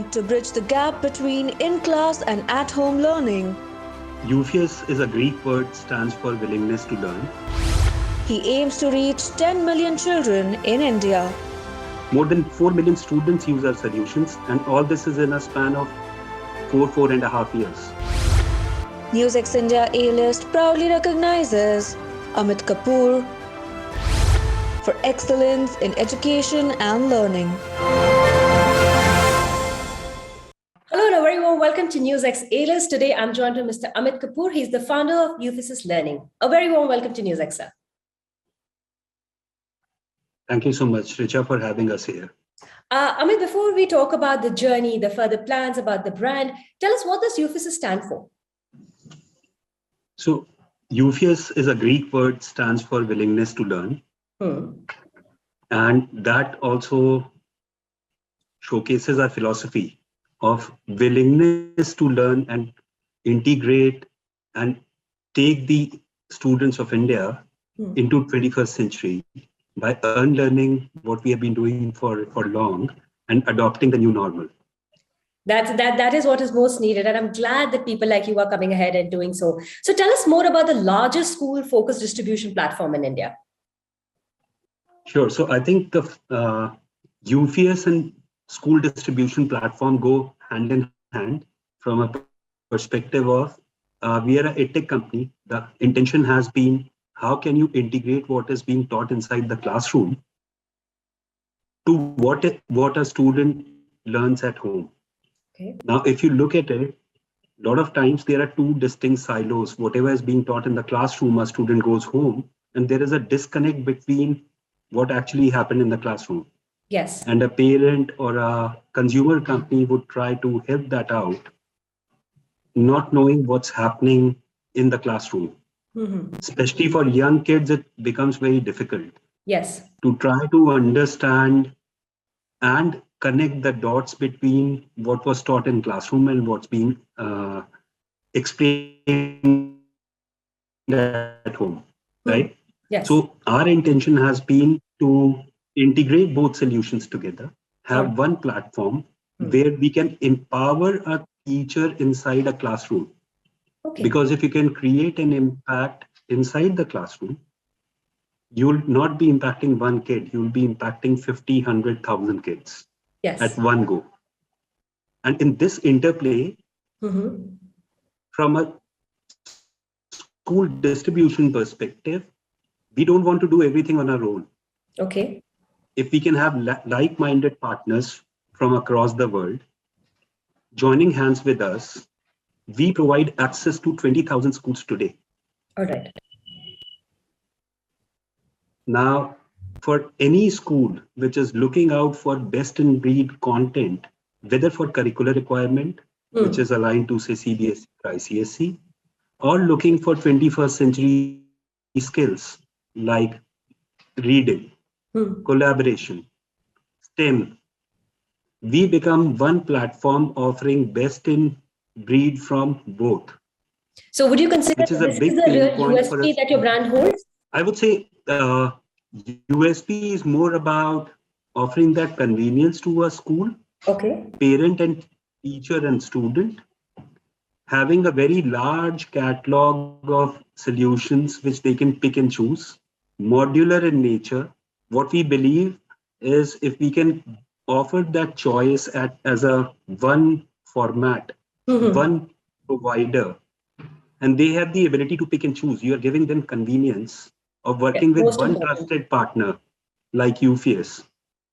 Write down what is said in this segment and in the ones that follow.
designed to bridge the gap between in-class and at-home learning. Eupheus is a Greek word, stands for willingness to learn. He aims to reach 10 million children in India. More than 4 million students use our solutions, and all this is in a span of 4.5 years. NewsX India A-List proudly recognizes Amit Kapoor for excellence in education and learning. Hello and a very warm welcome to NewsX A-List. Today I'm joined by Mr. Amit Kapoor. He's the founder of Eupheus Learning. A very warm welcome to NewsX, sir. Thank you so much, Richa, for having us here. Amit, before we talk about the journey, the further plans about the brand, tell us what does Eupheus stand for? So, Eupheus is a Greek word, stands for willingness to learn. And that also showcases our philosophy of willingness to learn and integrate and take the students of India into 21st century by unlearning what we have been doing for long and adopting the new normal. That is what is most needed. And I'm glad that people like you are coming ahead and doing so. So tell us more about the largest school-focused distribution platform in India. Sure. So I think the Eupheus and school distribution platform go hand in hand from a perspective of we are an EdTech company. The intention has been, how can you integrate what is being taught inside the classroom to what a student learns at home? Okay. Now, if you look at it, a lot of times there are two distinct silos. Whatever is being taught in the classroom, a student goes home, and there is a disconnect between what actually happened in the classroom. Yes. And a parent or a consumer company would try to help that out, not knowing what's happening in the classroom. Especially for young kids, it becomes very difficult. Yes. To try to understand and connect the dots between what was taught in classroom and what's being explained at home, right? Yes. So our intention has been to integrate both solutions together, have one platform where we can empower a teacher inside a classroom. Okay. Because if you can create an impact inside the classroom, you'll not be impacting one kid, you'll be impacting 50, 100,000 kids. Yes. At one go. And in this interplay, from a school distribution perspective, we don't want to do everything on our own. Okay. If we can have like-minded partners from across the world joining hands with us, we provide access to 20,000 schools today. All right. Now, for any school which is looking out for best in breed content, whether for curricular requirement, which is aligned to say CBSE or ICSE, or looking for 21st century skills like reading, collaboration, STEM, we become one platform offering best in breed from both. So would you consider Which is this a big is the real pain point for USP us. that your brand holds? I would say USP is more about offering that convenience to a school, parent and teacher and student, having a very large catalog of solutions which they can pick and choose, modular in nature. What we believe is if we can offer that choice as a one format, one provider, and they have the ability to pick and choose, you are giving them convenience of working with one trusted partner like Eupheus.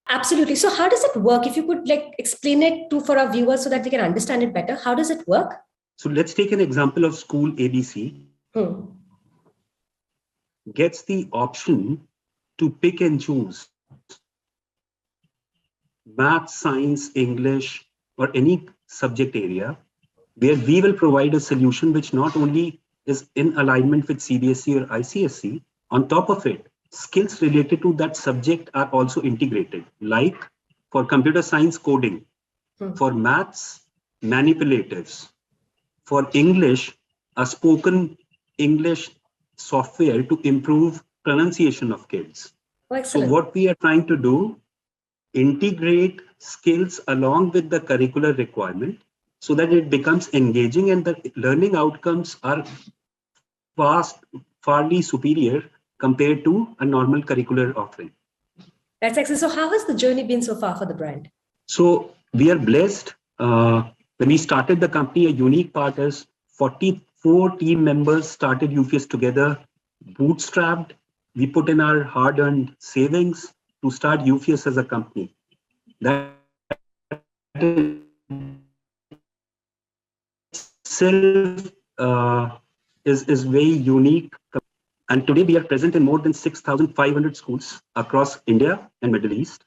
Absolutely. So how does it work? If you could explain it for our viewers so that they can understand it better, how does it work? So let's take an example of school ABC. Gets the option to pick and choose math, science, English, or any subject area where we will provide a solution which not only is in alignment with CBSE or ICSE, on top of it, skills related to that subject are also integrated, like for computer science coding, for maths, manipulatives, for English, a spoken English software to improve pronunciation of kids. So what we are trying to do integrate skills along with the curricular requirement so that it becomes engaging and the learning outcomes are farly superior compared to a normal curricular offering. That's excellent. So how has the journey been so far for the brand? So we are blessed. When we started the company, a unique part is 44 team members started UFS together, bootstrapped. We put in our hard-earned savings to start UFS as a company. That itself is very unique. And today we are present in more than 6,500 schools across India and Middle East.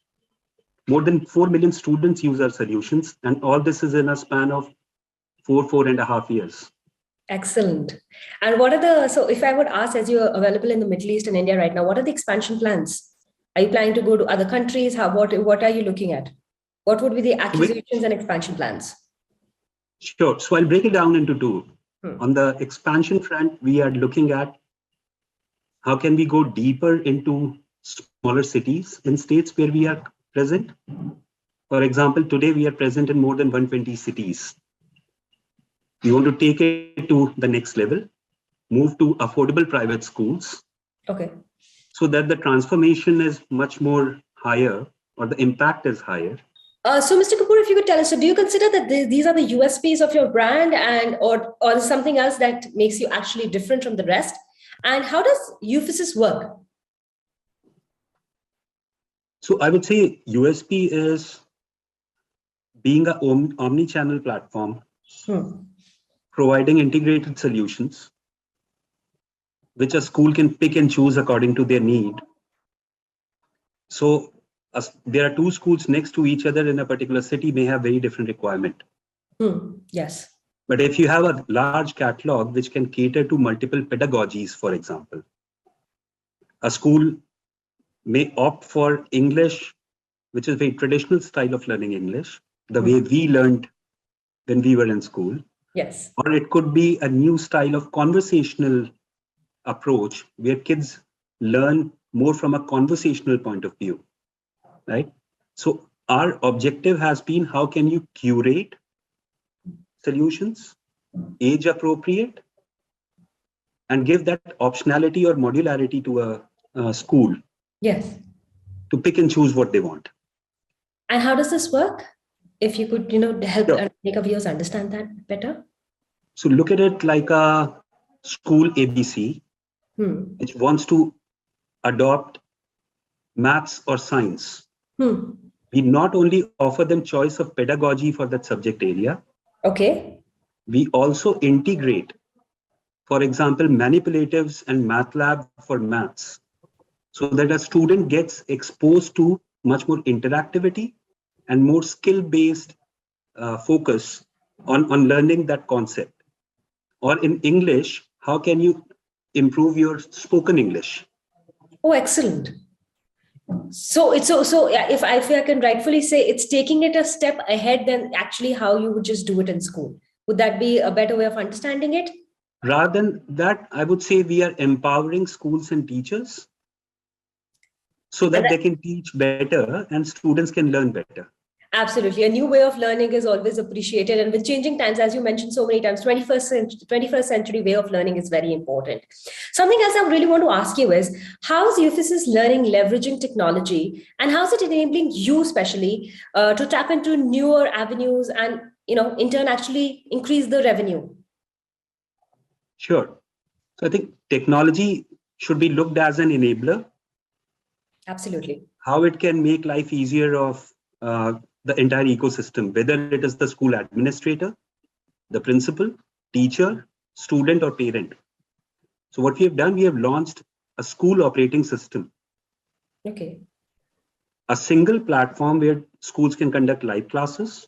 More than 4 million students use our solutions, and all this is in a span of 4.5 years. Excellent. And so if I would ask, as you're available in the Middle East and India right now, what are the expansion plans? Are you planning to go to other countries? What are you looking at? What would be the acquisitions and expansion plans? Sure. So I'll break it down into two. On the expansion front, we are looking at how can we go deeper into smaller cities in states where we are present. For example, today we are present in more than 120 cities. We want to take it to the next level, move to affordable private schools. Okay. So that the transformation is much more higher or the impact is higher. So Mr. Kapoor, if you could tell us, so do you consider that these are the USPs of your brand or something else that makes you actually different from the rest? And how does Ufysys work? So I would say USP is being an omni-channel platform, providing integrated solutions, which a school can pick and choose according to their need. So there are two schools next to each other in a particular city may have very different requirement. Yes. But if you have a large catalog which can cater to multiple pedagogies, for example, a school may opt for English, which is a very traditional style of learning English, the way we learned when we were in school. Yes. Or it could be a new style of conversational approach where kids learn more from a conversational point of view, right? So our objective has been how can you curate solutions, age appropriate, and give that optionality or modularity to a school. Yes. To pick and choose what they want. And how does this work? If you could, help make our viewers understand that better. So look at it like a school ABC, which wants to adopt maths or science. We not only offer them choice of pedagogy for that subject area. Okay. We also integrate, for example, manipulatives and MATLAB for maths, so that a student gets exposed to much more interactivity and more skill-based focus on learning that concept. Or in English, how can you improve your spoken English? Oh, excellent. So if I can rightfully say, it's taking it a step ahead than actually how you would just do it in school. Would that be a better way of understanding it? Rather than that, I would say we are empowering schools and teachers so that they can teach better and students can learn better. Absolutely. A new way of learning is always appreciated. And with changing times, as you mentioned so many times, 21st century way of learning is very important. Something else I really want to ask you is, how is Ufysys Learning leveraging technology, and how is it enabling you especially to tap into newer avenues and, in turn, actually increase the revenue? Sure. So I think technology should be looked as an enabler. Absolutely. How it can make life easier of the entire ecosystem, whether it is the school administrator, the principal, teacher, student, or parent. So what we have done, we have launched a school operating system. Okay. A single platform where schools can conduct live classes.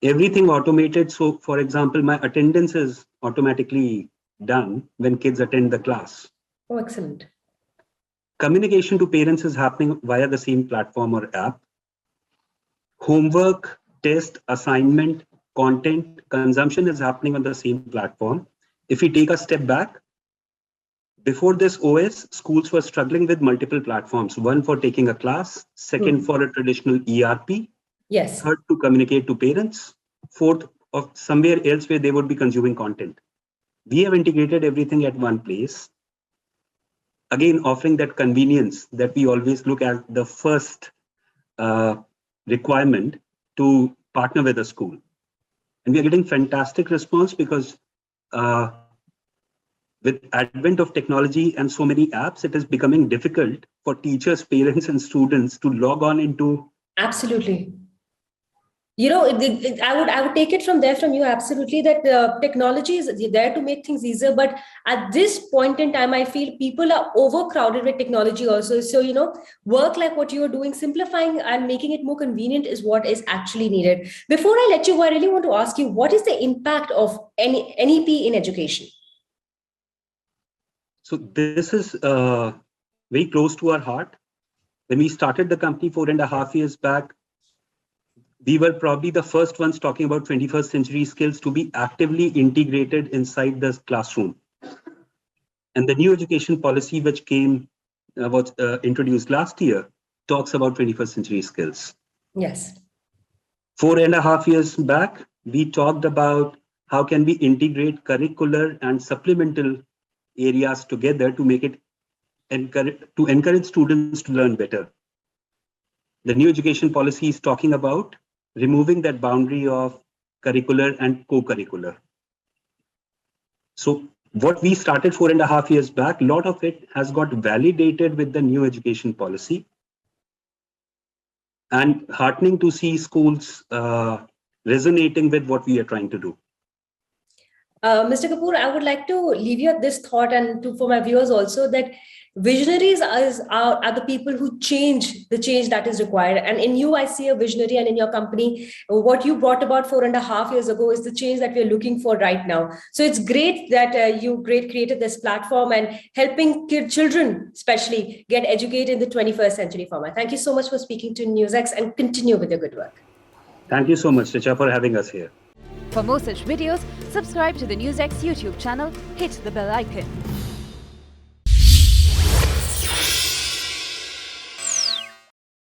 Everything automated. So for example, my attendance is automatically done when kids attend the class. Oh, excellent. Communication to parents is happening via the same platform or app. Homework, test, assignment, content, consumption is happening on the same platform. If we take a step back, Before this OS, schools were struggling with multiple platforms. One for taking a class, second for a traditional ERP, yes, third to communicate to parents, fourth of somewhere else where they would be consuming content. We have integrated everything at one place. Again, offering that convenience that we always look at the first requirement to partner with a school. And we are getting fantastic response because with advent of technology and so many apps, it is becoming difficult for teachers, parents, and students to log on into. Absolutely. I would take it from you absolutely, that technology is there to make things easier, but at this point in time I feel people are overcrowded with technology also. So work like what you are doing, simplifying and making it more convenient is what is actually needed. Before I let you go, I really want to ask you, what is the impact of NEP in education? So this is very close to our heart. When we started the company 4.5 years back, we were probably the first ones talking about 21st century skills to be actively integrated inside the classroom. And the new education policy, which was introduced last year, talks about 21st century skills. Yes. 4.5 years back, we talked about how can we integrate curricular and supplemental areas together to make it encourage students to learn better. The new education policy is talking about removing that boundary of curricular and co-curricular. So what we started 4.5 years back, a lot of it has got validated with the new education policy. And heartening to see schools resonating with what we are trying to do. Mr. Kapoor, I would like to leave you at this thought, and for my viewers also, that visionaries are the people who change the change that is required. And in you, I see a visionary, and in your company, what you brought about 4.5 years ago is the change that we're looking for right now. So it's great that you created this platform and helping children, especially, get educated in the 21st century format. Thank you so much for speaking to NewsX, and continue with your good work. Thank you so much, Richa, for having us here. For more such videos, subscribe to the NewsX YouTube channel, hit the bell icon.